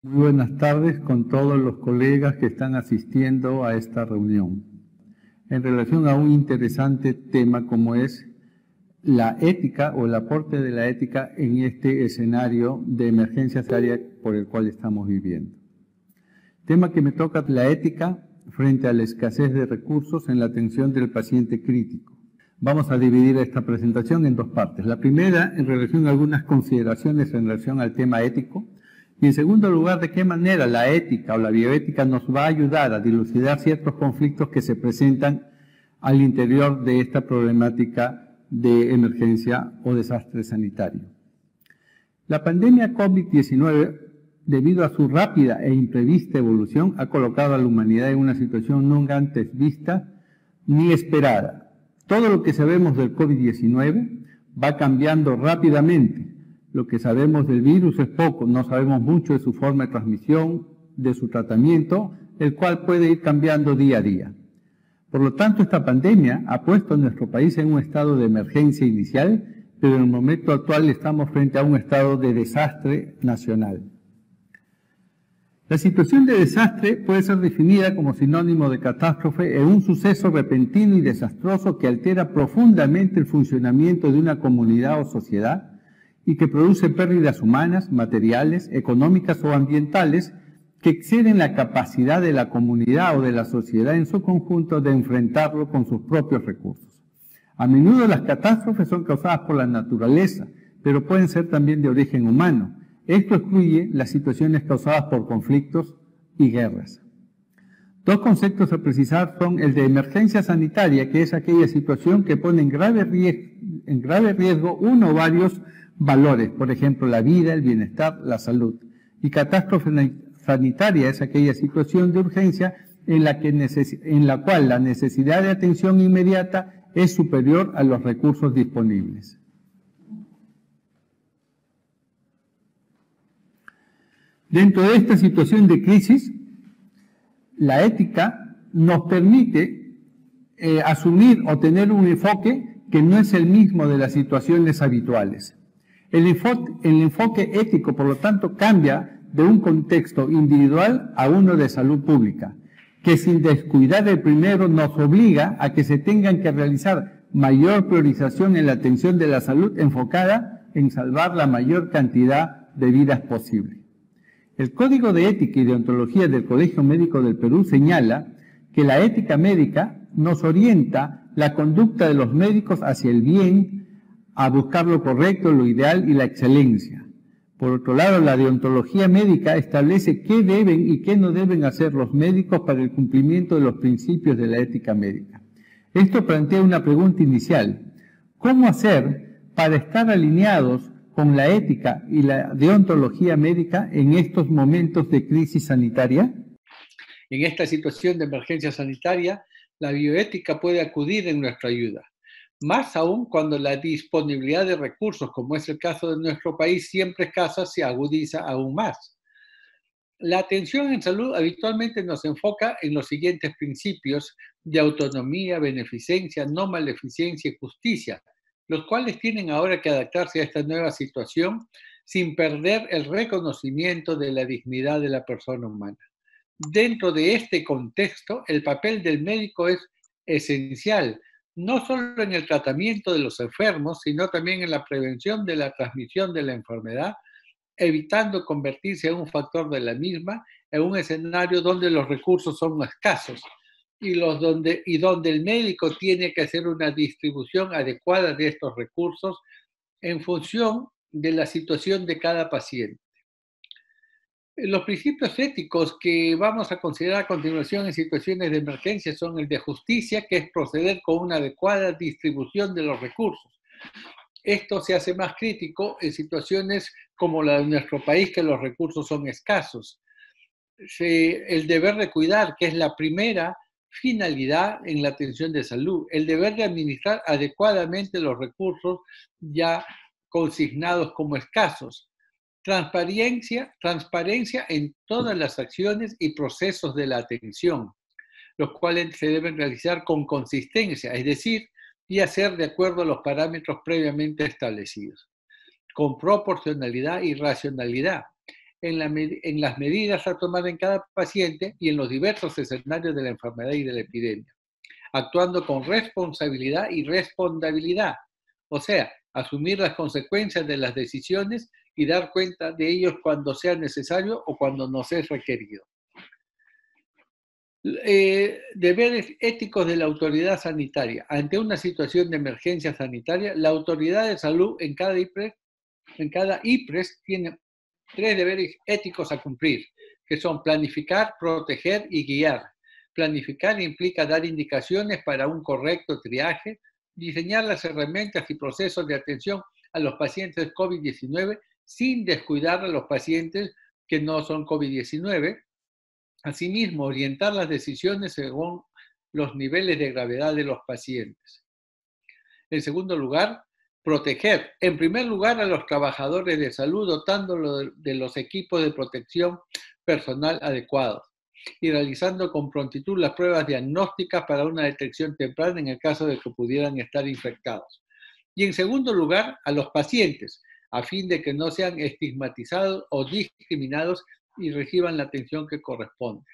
Muy buenas tardes con todos los colegas que están asistiendo a esta reunión. En relación a un interesante tema como es la ética o el aporte de la ética en este escenario de emergencia sanitaria por el cual estamos viviendo. Tema que me toca, la ética frente a la escasez de recursos en la atención del paciente crítico. Vamos a dividir esta presentación en dos partes. La primera, en relación a algunas consideraciones en relación al tema ético. Y en segundo lugar, de qué manera la ética o la bioética nos va a ayudar a dilucidar ciertos conflictos que se presentan al interior de esta problemática de emergencia o desastre sanitario. La pandemia COVID-19, debido a su rápida e imprevista evolución, ha colocado a la humanidad en una situación nunca antes vista ni esperada. Todo lo que sabemos del COVID-19 va cambiando rápidamente. Lo que sabemos del virus es poco, no sabemos mucho de su forma de transmisión, de su tratamiento, el cual puede ir cambiando día a día. Por lo tanto, esta pandemia ha puesto a nuestro país en un estado de emergencia inicial, pero en el momento actual estamos frente a un estado de desastre nacional. La situación de desastre puede ser definida como sinónimo de catástrofe en un suceso repentino y desastroso que altera profundamente el funcionamiento de una comunidad o sociedad, y que produce pérdidas humanas, materiales, económicas o ambientales que exceden la capacidad de la comunidad o de la sociedad en su conjunto de enfrentarlo con sus propios recursos. A menudo las catástrofes son causadas por la naturaleza, pero pueden ser también de origen humano. Esto excluye las situaciones causadas por conflictos y guerras. Dos conceptos a precisar son el de emergencia sanitaria, que es aquella situación que pone en grave riesgo uno o varios valores, por ejemplo, la vida, el bienestar, la salud. Y catástrofe sanitaria es aquella situación de urgencia en la cual la necesidad de atención inmediata es superior a los recursos disponibles. Dentro de esta situación de crisis, la ética nos permite asumir o tener un enfoque que no es el mismo de las situaciones habituales. El enfoque ético, por lo tanto, cambia de un contexto individual a uno de salud pública, que sin descuidar el primero nos obliga a que se tengan que realizar mayor priorización en la atención de la salud enfocada en salvar la mayor cantidad de vidas posible. El Código de Ética y Deontología del Colegio Médico del Perú señala que la ética médica nos orienta la conducta de los médicos hacia el bien, a buscar lo correcto, lo ideal y la excelencia. Por otro lado, la deontología médica establece qué deben y qué no deben hacer los médicos para el cumplimiento de los principios de la ética médica. Esto plantea una pregunta inicial: ¿cómo hacer para estar alineados con la ética y la deontología médica en estos momentos de crisis sanitaria? En esta situación de emergencia sanitaria, la bioética puede acudir en nuestra ayuda. Más aún cuando la disponibilidad de recursos, como es el caso de nuestro país, siempre escasa, se agudiza aún más. La atención en salud habitualmente nos enfoca en los siguientes principios de autonomía, beneficencia, no maleficencia y justicia, los cuales tienen ahora que adaptarse a esta nueva situación sin perder el reconocimiento de la dignidad de la persona humana. Dentro de este contexto, el papel del médico es esencial, no solo en el tratamiento de los enfermos, sino también en la prevención de la transmisión de la enfermedad, evitando convertirse en un factor de la misma en un escenario donde los recursos son escasos y donde el médico tiene que hacer una distribución adecuada de estos recursos en función de la situación de cada paciente. Los principios éticos que vamos a considerar a continuación en situaciones de emergencia son el de justicia, que es proceder con una adecuada distribución de los recursos. Esto se hace más crítico en situaciones como la de nuestro país, que los recursos son escasos. El deber de cuidar, que es la primera finalidad en la atención de salud. El deber de administrar adecuadamente los recursos ya consignados como escasos. Transparencia en todas las acciones y procesos de la atención, los cuales se deben realizar con consistencia, es decir, y hacer de acuerdo a los parámetros previamente establecidos, con proporcionalidad y racionalidad. en las medidas a tomar en cada paciente y en los diversos escenarios de la enfermedad y de la epidemia, actuando con responsabilidad y responsabilidad, o sea, asumir las consecuencias de las decisiones y dar cuenta de ellos cuando sea necesario o cuando nos es requerido. Deberes éticos de la autoridad sanitaria. Ante una situación de emergencia sanitaria, la autoridad de salud en cada IPRES tiene 3 deberes éticos a cumplir, que son planificar, proteger y guiar. Planificar implica dar indicaciones para un correcto triaje, diseñar las herramientas y procesos de atención a los pacientes COVID-19 sin descuidar a los pacientes que no son COVID-19. Asimismo, orientar las decisiones según los niveles de gravedad de los pacientes. En segundo lugar, proteger, en primer lugar, a los trabajadores de salud, dotándolo de los equipos de protección personal adecuados y realizando con prontitud las pruebas diagnósticas para una detección temprana en el caso de que pudieran estar infectados. Y en segundo lugar, a los pacientes, a fin de que no sean estigmatizados o discriminados y reciban la atención que corresponde.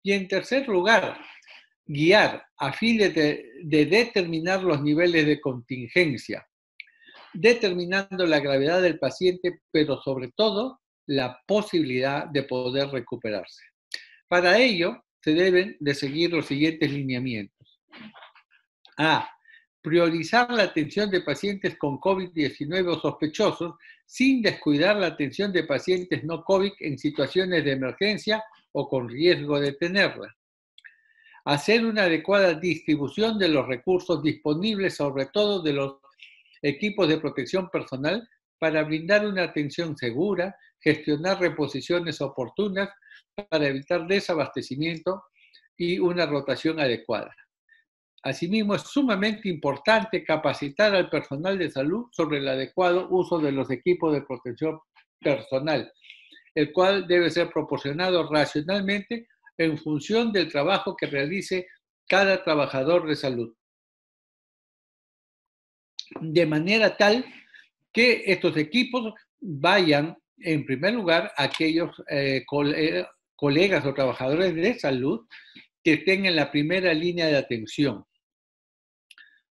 Y en tercer lugar, guiar a fin de determinar los niveles de contingencia, determinando la gravedad del paciente, pero sobre todo la posibilidad de poder recuperarse. Para ello, se deben de seguir los siguientes lineamientos. A. Priorizar la atención de pacientes con COVID-19 o sospechosos sin descuidar la atención de pacientes no COVID en situaciones de emergencia o con riesgo de tenerla. Hacer una adecuada distribución de los recursos disponibles, sobre todo de los equipos de protección personal, para brindar una atención segura, gestionar reposiciones oportunas para evitar desabastecimiento y una rotación adecuada. Asimismo, es sumamente importante capacitar al personal de salud sobre el adecuado uso de los equipos de protección personal, el cual debe ser proporcionado racionalmente en función del trabajo que realice cada trabajador de salud. De manera tal que estos equipos vayan, en primer lugar, a aquellos colegas o trabajadores de salud que estén en la primera línea de atención.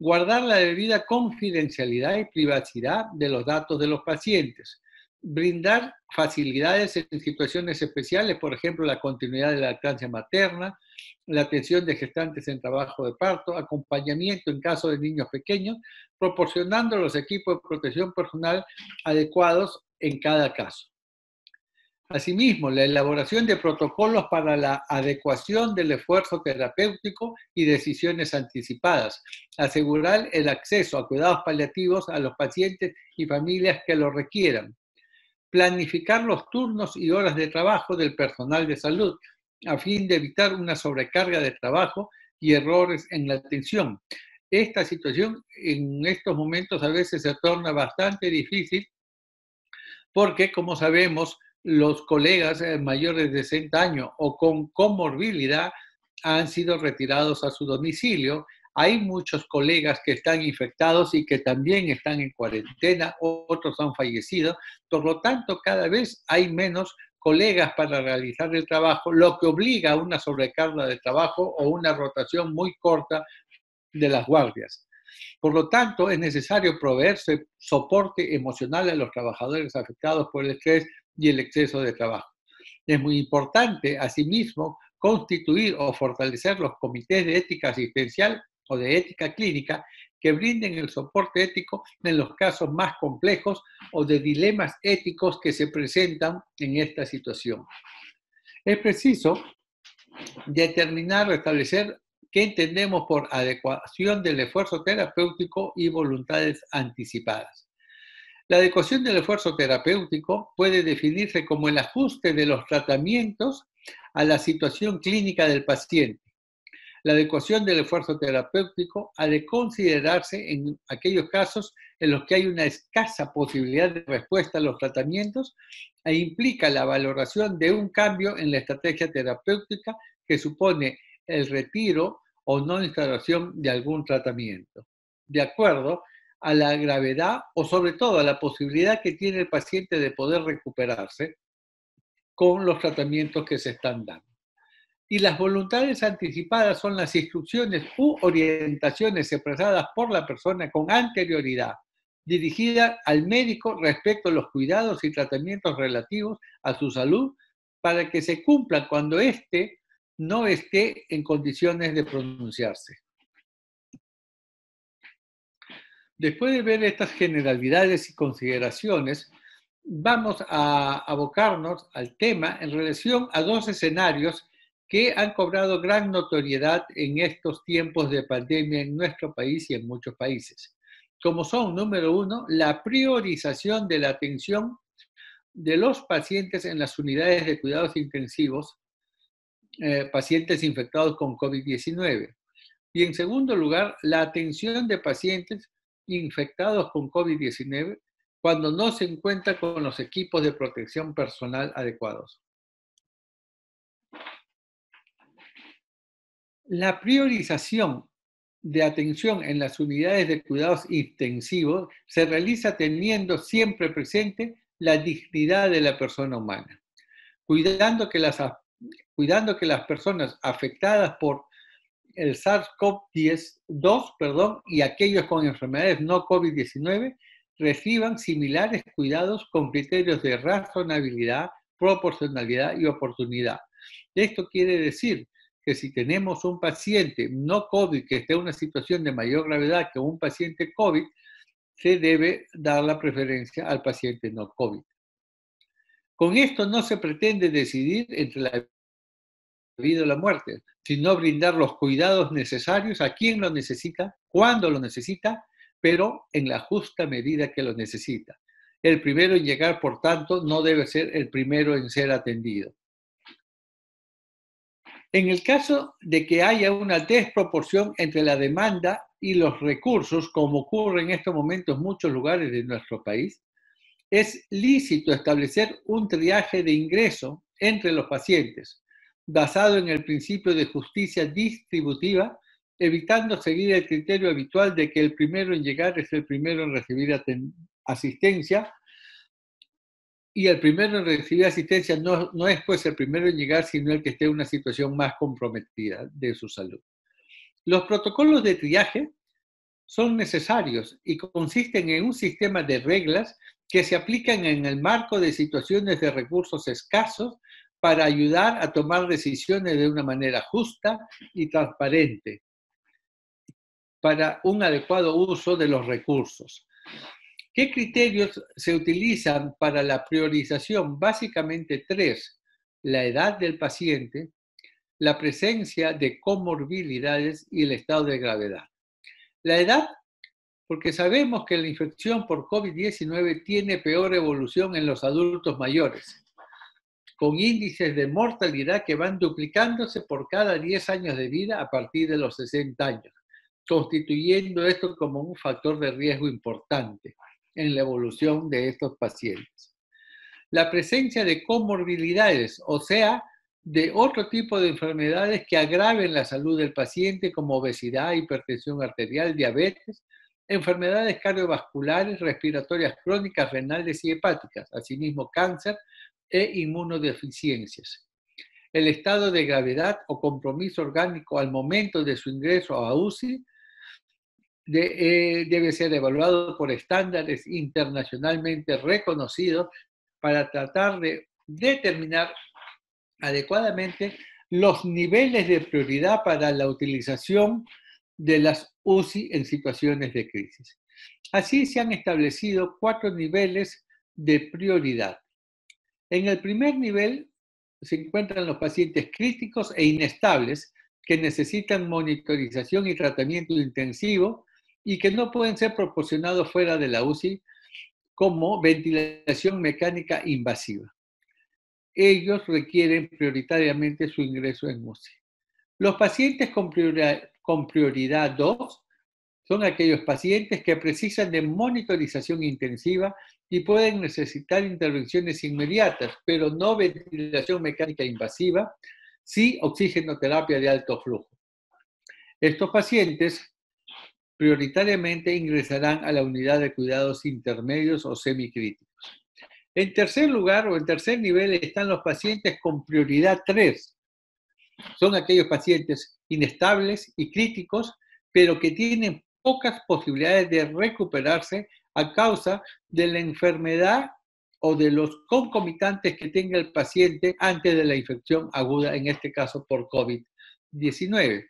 Guardar la debida confidencialidad y privacidad de los datos de los pacientes. Brindar facilidades en situaciones especiales, por ejemplo, la continuidad de la lactancia materna, la atención de gestantes en trabajo de parto, acompañamiento en caso de niños pequeños, proporcionando los equipos de protección personal adecuados en cada caso. Asimismo, la elaboración de protocolos para la adecuación del esfuerzo terapéutico y decisiones anticipadas. Asegurar el acceso a cuidados paliativos a los pacientes y familias que lo requieran. Planificar los turnos y horas de trabajo del personal de salud a fin de evitar una sobrecarga de trabajo y errores en la atención. Esta situación en estos momentos a veces se torna bastante difícil porque, como sabemos, los colegas mayores de 60 años o con comorbilidad han sido retirados a su domicilio. Hay muchos colegas que están infectados y que también están en cuarentena, otros han fallecido. Por lo tanto, cada vez hay menos colegas para realizar el trabajo, lo que obliga a una sobrecarga de trabajo o una rotación muy corta de las guardias. Por lo tanto, es necesario proveer soporte emocional a los trabajadores afectados por el estrés y el exceso de trabajo. Es muy importante, asimismo, constituir o fortalecer los comités de ética asistencial o de ética clínica que brinden el soporte ético en los casos más complejos o de dilemas éticos que se presentan en esta situación. Es preciso determinar o establecer qué entendemos por adecuación del esfuerzo terapéutico y voluntades anticipadas. La adecuación del esfuerzo terapéutico puede definirse como el ajuste de los tratamientos a la situación clínica del paciente. La adecuación del esfuerzo terapéutico ha de considerarse en aquellos casos en los que hay una escasa posibilidad de respuesta a los tratamientos e implica la valoración de un cambio en la estrategia terapéutica que supone el retiro o no instalación de algún tratamiento, de acuerdo a la gravedad o sobre todo a la posibilidad que tiene el paciente de poder recuperarse con los tratamientos que se están dando. Y las voluntades anticipadas son las instrucciones u orientaciones expresadas por la persona con anterioridad, dirigidas al médico respecto a los cuidados y tratamientos relativos a su salud para que se cumplan cuando éste no esté en condiciones de pronunciarse. Después de ver estas generalidades y consideraciones, vamos a abocarnos al tema en relación a dos escenarios que han cobrado gran notoriedad en estos tiempos de pandemia en nuestro país y en muchos países, como son, número uno, la priorización de la atención de los pacientes en las unidades de cuidados intensivos, pacientes infectados con COVID-19. Y en segundo lugar, la atención de pacientes infectados con COVID-19 cuando no se encuentra con los equipos de protección personal adecuados. La priorización de atención en las unidades de cuidados intensivos se realiza teniendo siempre presente la dignidad de la persona humana, cuidando que las personas afectadas por el SARS-CoV-2 y aquellos con enfermedades no COVID-19 reciban similares cuidados con criterios de razonabilidad, proporcionalidad y oportunidad. Esto quiere decir que si tenemos un paciente no COVID que esté en una situación de mayor gravedad que un paciente COVID, se debe dar la preferencia al paciente no COVID. Con esto no se pretende decidir entre la vida o la muerte, sino brindar los cuidados necesarios a quien lo necesita, cuando lo necesita, pero en la justa medida que lo necesita. El primero en llegar, por tanto, no debe ser el primero en ser atendido. En el caso de que haya una desproporción entre la demanda y los recursos, como ocurre en estos momentos en muchos lugares de nuestro país, es lícito establecer un triaje de ingreso entre los pacientes, basado en el principio de justicia distributiva, evitando seguir el criterio habitual de que el primero en llegar es el primero en recibir asistencia, y el primero en recibir asistencia no es pues el primero en llegar, sino el que esté en una situación más comprometida de su salud. Los protocolos de triaje son necesarios y consisten en un sistema de reglas que se aplican en el marco de situaciones de recursos escasos para ayudar a tomar decisiones de una manera justa y transparente para un adecuado uso de los recursos. ¿Qué criterios se utilizan para la priorización? Básicamente tres: la edad del paciente, la presencia de comorbilidades y el estado de gravedad. La edad, porque sabemos que la infección por COVID-19 tiene peor evolución en los adultos mayores, con índices de mortalidad que van duplicándose por cada 10 años de vida a partir de los 60 años, constituyendo esto como un factor de riesgo importante en la evolución de estos pacientes. La presencia de comorbilidades, o sea, de otro tipo de enfermedades que agraven la salud del paciente, como obesidad, hipertensión arterial, diabetes, enfermedades cardiovasculares, respiratorias crónicas, renales y hepáticas, asimismo cáncer e inmunodeficiencias. El estado de gravedad o compromiso orgánico al momento de su ingreso a UCI debe ser evaluado por estándares internacionalmente reconocidos para tratar de determinar adecuadamente los niveles de prioridad para la utilización de las UCI en situaciones de crisis. Así se han establecido 4 niveles de prioridad. En el primer nivel se encuentran los pacientes críticos e inestables que necesitan monitorización y tratamiento intensivo y que no pueden ser proporcionados fuera de la UCI, como ventilación mecánica invasiva. Ellos requieren prioritariamente su ingreso en UCI. Los pacientes con prioridad 2 son aquellos pacientes que precisan de monitorización intensiva y pueden necesitar intervenciones inmediatas, pero no ventilación mecánica invasiva, sí oxigenoterapia de alto flujo. Estos pacientes prioritariamente ingresarán a la unidad de cuidados intermedios o semicríticos. En tercer lugar o en tercer nivel están los pacientes con prioridad 3. Son aquellos pacientes inestables y críticos, pero que tienen pocas posibilidades de recuperarse a causa de la enfermedad o de los concomitantes que tenga el paciente antes de la infección aguda, en este caso por COVID-19.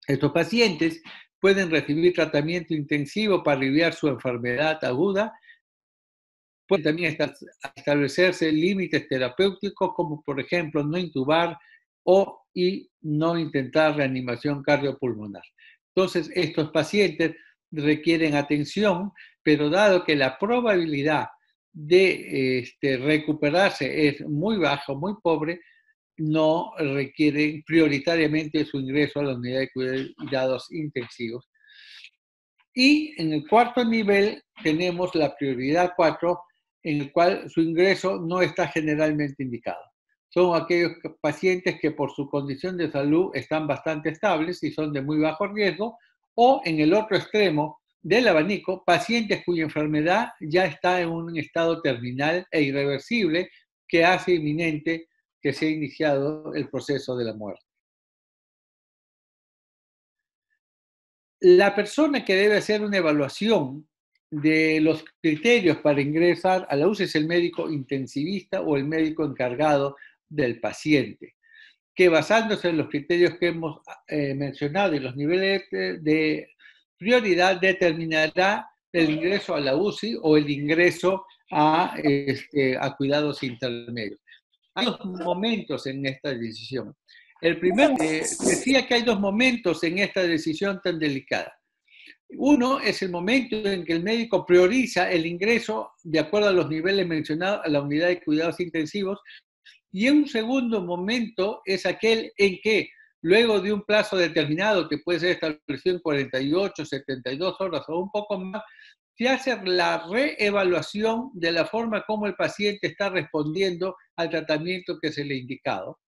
Estos pacientes pueden recibir tratamiento intensivo para aliviar su enfermedad aguda. Pueden también establecerse límites terapéuticos, como por ejemplo no intubar y no intentar reanimación cardiopulmonar. Entonces, estos pacientes requieren atención, pero dado que la probabilidad de recuperarse es muy baja, muy pobre, no requieren prioritariamente su ingreso a la unidad de cuidados intensivos. Y en el cuarto nivel tenemos la prioridad 4, en el cual su ingreso no está generalmente indicado. Son aquellos pacientes que por su condición de salud están bastante estables y son de muy bajo riesgo, o en el otro extremo del abanico, pacientes cuya enfermedad ya está en un estado terminal e irreversible que hace inminente que se ha iniciado el proceso de la muerte. La persona que debe hacer una evaluación de los criterios para ingresar a la UCI es el médico intensivista o el médico encargado del paciente, que basándose en los criterios que hemos mencionado y los niveles de prioridad determinará el ingreso a la UCI o el ingreso a cuidados intermedios. Hay dos momentos en esta decisión. El primero, decía que hay dos momentos en esta decisión tan delicada. Uno es el momento en que el médico prioriza el ingreso de acuerdo a los niveles mencionados a la unidad de cuidados intensivos, y un segundo momento es aquel en que luego de un plazo determinado que puede ser establecido en 48, 72 horas o un poco más, se hace la reevaluación de la forma como el paciente está respondiendo al tratamiento que se le ha indicado.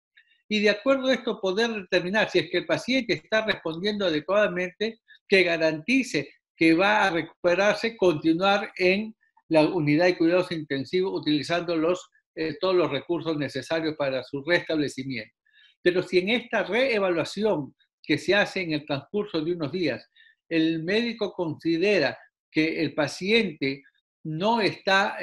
Y de acuerdo a esto poder determinar si es que el paciente está respondiendo adecuadamente, que garantice que va a recuperarse, continuar en la unidad de cuidados intensivos utilizando todos los recursos necesarios para su restablecimiento. Pero si en esta reevaluación que se hace en el transcurso de unos días, el médico considera que el paciente no está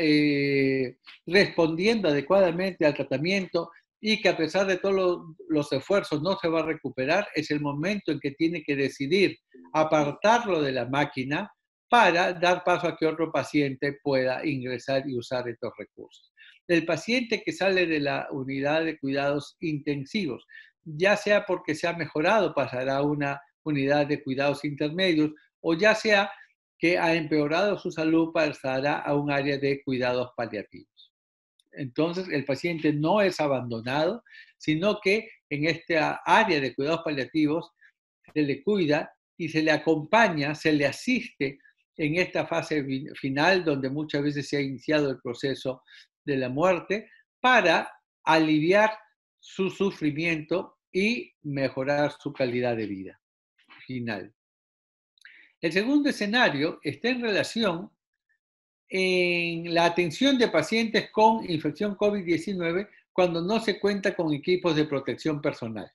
respondiendo adecuadamente al tratamiento y que a pesar de todos los esfuerzos no se va a recuperar, es el momento en que tiene que decidir apartarlo de la máquina para dar paso a que otro paciente pueda ingresar y usar estos recursos. El paciente que sale de la unidad de cuidados intensivos, ya sea porque se ha mejorado, pasará a una unidad de cuidados intermedios, o ya sea que ha empeorado su salud, pasará a un área de cuidados paliativos. Entonces, el paciente no es abandonado, sino que en esta área de cuidados paliativos se le cuida y se le acompaña, se le asiste en esta fase final donde muchas veces se ha iniciado el proceso de la muerte para aliviar su sufrimiento y mejorar su calidad de vida final. El segundo escenario está en relación en la atención de pacientes con infección COVID-19 cuando no se cuenta con equipos de protección personal.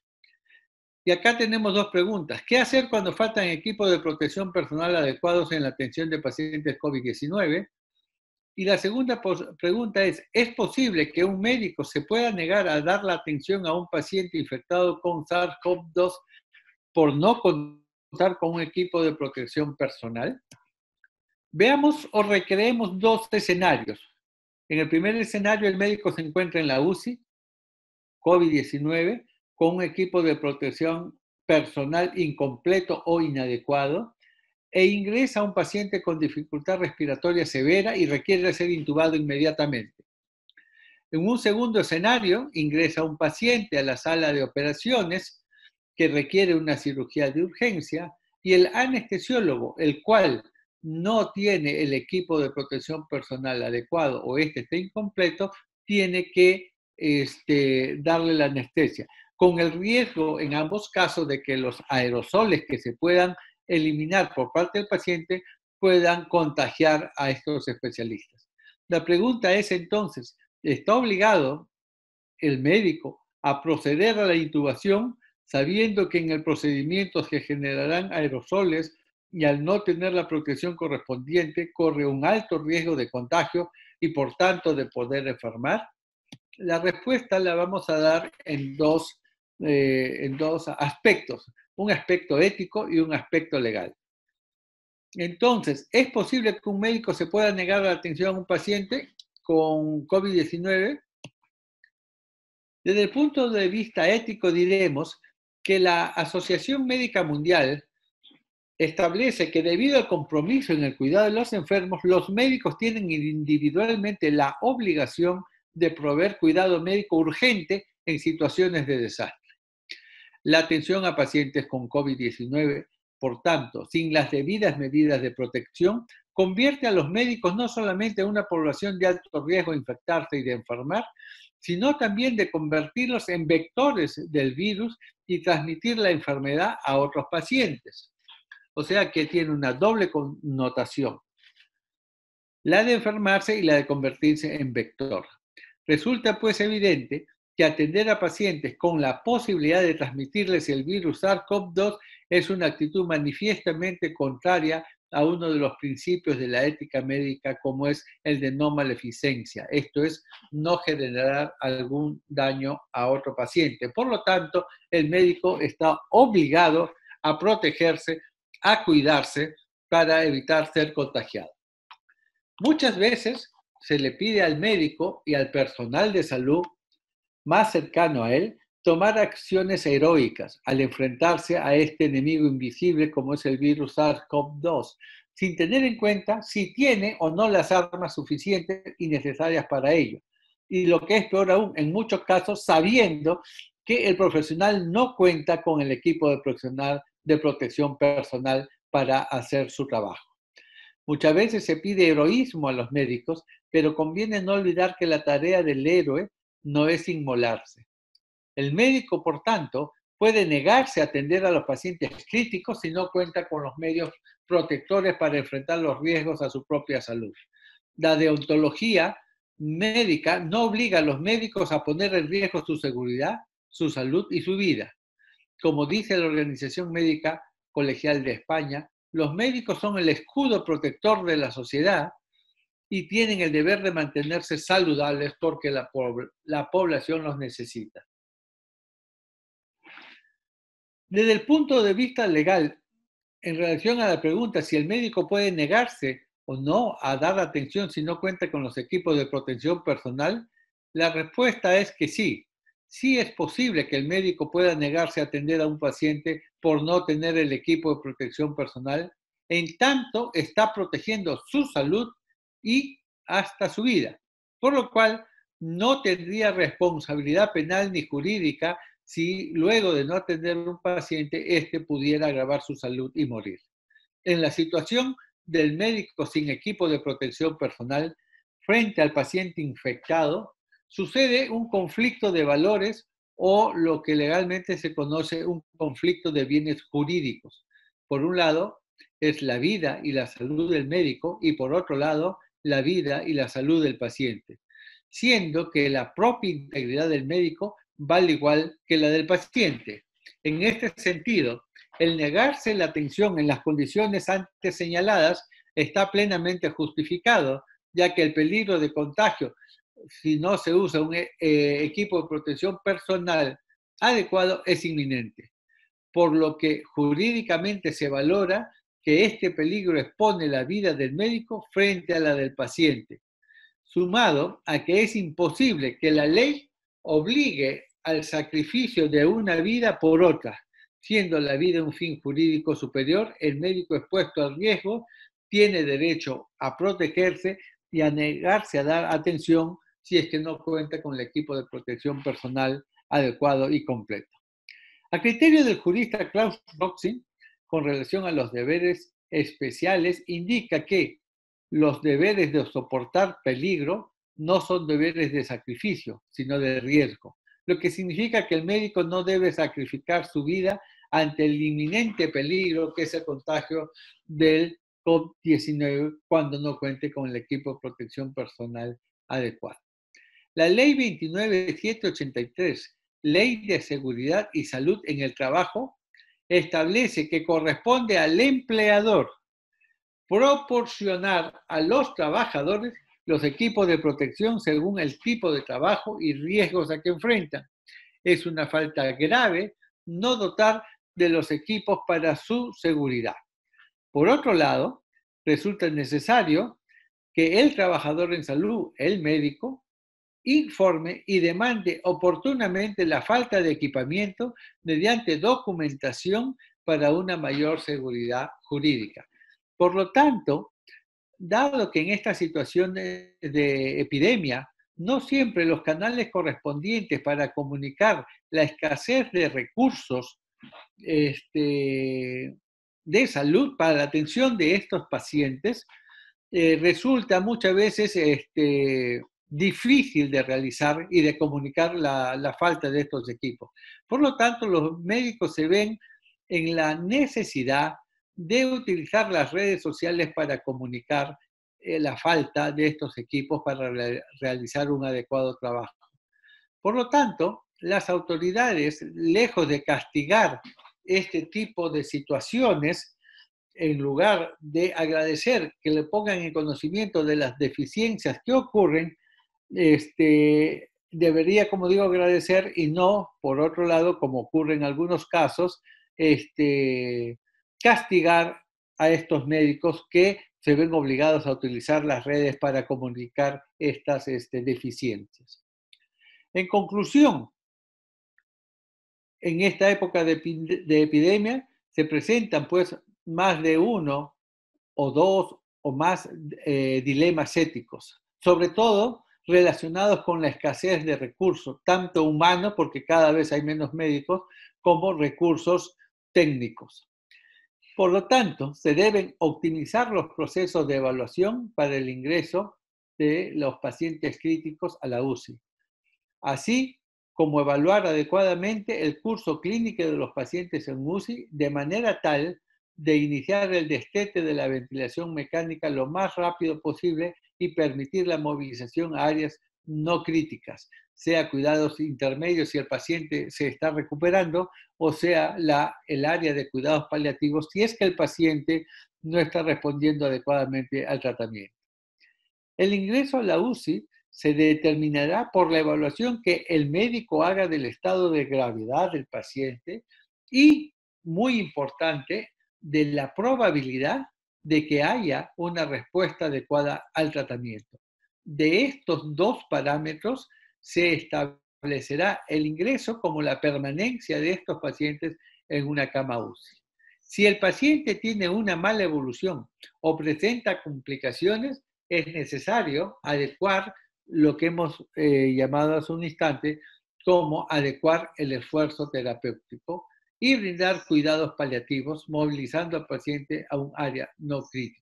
Y acá tenemos dos preguntas. ¿Qué hacer cuando faltan equipos de protección personal adecuados en la atención de pacientes COVID-19? Y la segunda pregunta ¿es posible que un médico se pueda negar a dar la atención a un paciente infectado con SARS-CoV-2 por no contar con un equipo de protección personal? Veamos o recreemos dos escenarios. En el primer escenario, el médico se encuentra en la UCI, COVID-19, con un equipo de protección personal incompleto o inadecuado, e ingresa a un paciente con dificultad respiratoria severa y requiere ser intubado inmediatamente. En un segundo escenario, ingresa un paciente a la sala de operaciones que requiere una cirugía de urgencia y el anestesiólogo, el cual no tiene el equipo de protección personal adecuado o está incompleto, tiene que darle la anestesia, con el riesgo en ambos casos de que los aerosoles que se puedan eliminar por parte del paciente puedan contagiar a estos especialistas. La pregunta es entonces, ¿está obligado el médico a proceder a la intubación sabiendo que en el procedimiento se generarán aerosoles y al no tener la protección correspondiente corre un alto riesgo de contagio y por tanto de poder enfermar? La respuesta la vamos a dar en dos aspectos, un aspecto ético y un aspecto legal. Entonces, ¿es posible que un médico se pueda negar la atención a un paciente con COVID-19? Desde el punto de vista ético diremos que la Asociación Médica Mundial establece que debido al compromiso en el cuidado de los enfermos, los médicos tienen individualmente la obligación de proveer cuidado médico urgente en situaciones de desastre. La atención a pacientes con COVID-19, por tanto, sin las debidas medidas de protección, convierte a los médicos no solamente en una población de alto riesgo de infectarse y de enfermar, sino también de convertirlos en vectores del virus y transmitir la enfermedad a otros pacientes. O sea que tiene una doble connotación, la de enfermarse y la de convertirse en vector. Resulta pues evidente que atender a pacientes con la posibilidad de transmitirles el virus SARS-CoV-2 es una actitud manifiestamente contraria a uno de los principios de la ética médica, como es el de no maleficencia, esto es, no generar algún daño a otro paciente. Por lo tanto, el médico está obligado a protegerse, a cuidarse para evitar ser contagiado. Muchas veces se le pide al médico y al personal de salud más cercano a él tomar acciones heroicas al enfrentarse a este enemigo invisible como es el virus SARS-CoV-2, sin tener en cuenta si tiene o no las armas suficientes y necesarias para ello. Y lo que es peor aún, en muchos casos sabiendo que el profesional no cuenta con el equipo de protección personal para hacer su trabajo. Muchas veces se pide heroísmo a los médicos, pero conviene no olvidar que la tarea del héroe no es inmolarse. El médico, por tanto, puede negarse a atender a los pacientes críticos si no cuenta con los medios protectores para enfrentar los riesgos a su propia salud. La deontología médica no obliga a los médicos a poner en riesgo su seguridad, su salud y su vida. Como dice la Organización Médica Colegial de España, los médicos son el escudo protector de la sociedad y tienen el deber de mantenerse saludables porque la población los necesita. Desde el punto de vista legal, en relación a la pregunta si el médico puede negarse o no a dar atención si no cuenta con los equipos de protección personal, la respuesta es que sí. Sí es posible que el médico pueda negarse a atender a un paciente por no tener el equipo de protección personal, en tanto está protegiendo su salud y hasta su vida, por lo cual no tendría responsabilidad penal ni jurídica si luego de no atender a un paciente, éste pudiera agravar su salud y morir. En la situación del médico sin equipo de protección personal frente al paciente infectado, sucede un conflicto de valores o lo que legalmente se conoce un conflicto de bienes jurídicos. Por un lado, es la vida y la salud del médico y por otro lado, la vida y la salud del paciente, siendo que la propia integridad del médico vale igual que la del paciente. En este sentido, el negarse la atención en las condiciones antes señaladas está plenamente justificado, ya que el peligro de contagio, si no se usa un equipo de protección personal adecuado, es inminente, por lo que jurídicamente se valora que este peligro expone la vida del médico frente a la del paciente, sumado a que es imposible que la ley obligue al sacrificio de una vida por otra, siendo la vida un fin jurídico superior, el médico expuesto al riesgo tiene derecho a protegerse y a negarse a dar atención si es que no cuenta con el equipo de protección personal adecuado y completo. A criterio del jurista Klaus Roxin, con relación a los deberes especiales, indica que los deberes de soportar peligro no son deberes de sacrificio, sino de riesgo, lo que significa que el médico no debe sacrificar su vida ante el inminente peligro que es el contagio del COVID-19 cuando no cuente con el equipo de protección personal adecuado. La Ley 29783, Ley de Seguridad y Salud en el Trabajo, establece que corresponde al empleador proporcionar a los trabajadores los equipos de protección según el tipo de trabajo y riesgos a que enfrentan. Es una falta grave no dotar de los equipos para su seguridad. Por otro lado, resulta necesario que el trabajador en salud, el médico, informe y demande oportunamente la falta de equipamiento mediante documentación para una mayor seguridad jurídica. Por lo tanto, dado que en esta situación de epidemia, no siempre los canales correspondientes para comunicar la escasez de recursos de salud para la atención de estos pacientes, resulta muchas veces difícil de realizar y de comunicar la falta de estos equipos. Por lo tanto, los médicos se ven en la necesidad de utilizar las redes sociales para comunicar la falta de estos equipos para realizar un adecuado trabajo. Por lo tanto, las autoridades, lejos de castigar este tipo de situaciones, en lugar de agradecer que le pongan en conocimiento de las deficiencias que ocurren, debería, como digo, agradecer y no, por otro lado, como ocurre en algunos casos, castigar a estos médicos que se ven obligados a utilizar las redes para comunicar estas deficiencias. En conclusión, en esta época de epidemia se presentan pues más de uno o dos o más dilemas éticos, sobre todo relacionados con la escasez de recursos, tanto humanos, porque cada vez hay menos médicos, como recursos técnicos. Por lo tanto, se deben optimizar los procesos de evaluación para el ingreso de los pacientes críticos a la UCI, así como evaluar adecuadamente el curso clínico de los pacientes en UCI de manera tal de iniciar el destete de la ventilación mecánica lo más rápido posible y permitir la movilización a áreas no críticas, sea cuidados intermedios si el paciente se está recuperando, o sea el área de cuidados paliativos si es que el paciente no está respondiendo adecuadamente al tratamiento. El ingreso a la UCI se determinará por la evaluación que el médico haga del estado de gravedad del paciente y, muy importante, de la probabilidad de que haya una respuesta adecuada al tratamiento. De estos dos parámetros se establecerá el ingreso como la permanencia de estos pacientes en una cama UCI. Si el paciente tiene una mala evolución o presenta complicaciones, es necesario adecuar lo que hemos llamado hace un instante como adecuar el esfuerzo terapéutico y brindar cuidados paliativos, movilizando al paciente a un área no crítica.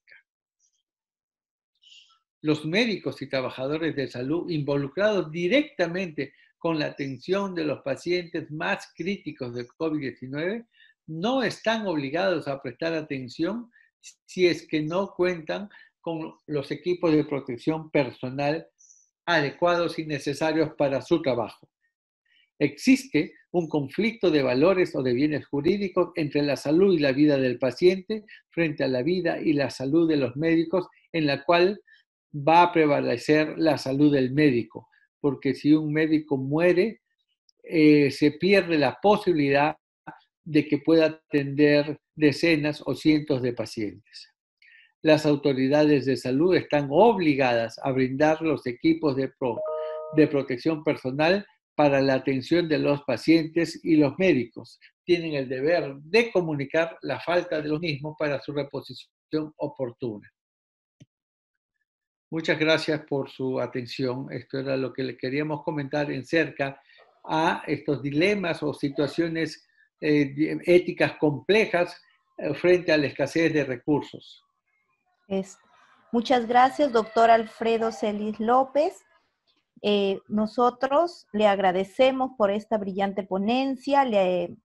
Los médicos y trabajadores de salud involucrados directamente con la atención de los pacientes más críticos del COVID-19 no están obligados a prestar atención si es que no cuentan con los equipos de protección personal adecuados y necesarios para su trabajo. Existe un conflicto de valores o de bienes jurídicos entre la salud y la vida del paciente frente a la vida y la salud de los médicos, en la cual va a prevalecer la salud del médico, porque si un médico muere, se pierde la posibilidad de que pueda atender decenas o cientos de pacientes. Las autoridades de salud están obligadas a brindar los equipos de protección personal para la atención de los pacientes, y los médicos tienen el deber de comunicar la falta de los mismos para su reposición oportuna. Muchas gracias por su atención. Esto era lo que le queríamos comentar en cerca a estos dilemas o situaciones éticas complejas frente a la escasez de recursos. Muchas gracias, doctor Alfredo Celis López. Nosotros le agradecemos por esta brillante ponencia, le